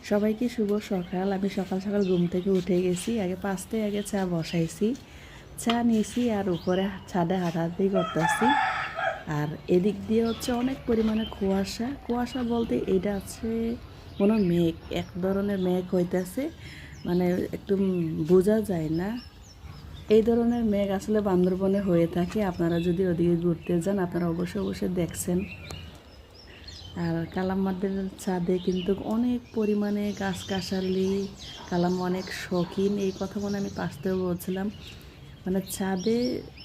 সবাইকে শুভ সকাল। আমি সকাল সকাল ঘুম থেকে উঠে গেছি। আগে 5টায় চা বসাইছি, চা নিয়েছি আর উপরে ছাদে হাঁটাহাঁটি করতেছি। আর এদিক দিয়ে হচ্ছে অনেক পরিমাণে কুয়াশা। কুয়াশা বলতে এটা আছে কোনো মেঘ, এক ধরনের মেঘ হইতেছে, মানে একটু বোঝা যায় না। এই ধরনের মেঘ আসলে বান্দরবনে হয়ে থাকে। আপনারা যদি ওদিকে ঘুরতে যান আপনারা অবশ্যই দেখছেন। আর কালাম্মাদের ছাদে কিন্তু অনেক পরিমাণে গাছগাছালি, কালাম্মা অনেক শৌখিন। এই কথা মনে আমি পাশতেও বলছিলাম, মানে ছাদে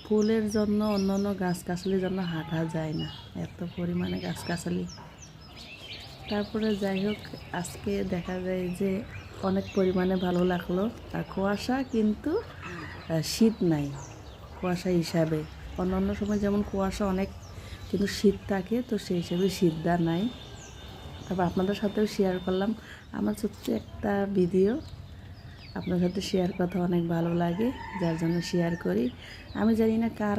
ফুলের জন্য অন্য গাছগাছালির জন্য হাঁটা যায় না, এত পরিমাণে গাছগাছালি। তারপরে যাই হোক, আজকে দেখা যায় যে অনেক পরিমাণে ভালো লাগলো। আর কুয়াশা কিন্তু শীত নাই কুয়াশা হিসাবে। অন্য সময় যেমন কুয়াশা অনেক কিন্তু শীত থাকে, তো সেই হিসেবে শীতটা নাই। তারপর আপনাদের সাথেও শেয়ার করলাম আমার ছোট্ট একটা ভিডিও। আপনার সাথে শেয়ার করতে অনেক ভালো লাগে, যার জন্য শেয়ার করি। আমি জানি না কার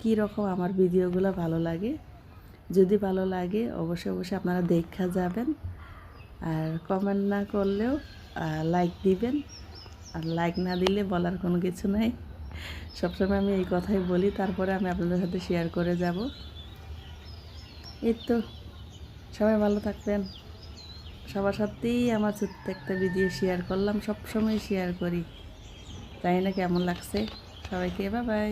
কী রকম আমার ভিডিওগুলো ভালো লাগে। যদি ভালো লাগে অবশ্যই আপনারা দেখা যাবেন। আর কমেন্ট না করলেও লাইক দিবেন। আর লাইক না দিলে বলার কোনো কিছু নাই, সবসময় আমি এই কথাই বলি। তারপরে আমি আপনাদের সাথে শেয়ার করে যাব। এই তো, সবাই ভালো থাকবেন। সবার সাথেই আমার ছোট্ট একটা ভিডিও শেয়ার করলাম, সবসময় শেয়ার করি। জানি না কেমন লাগছে সবাইকে। Bye bye.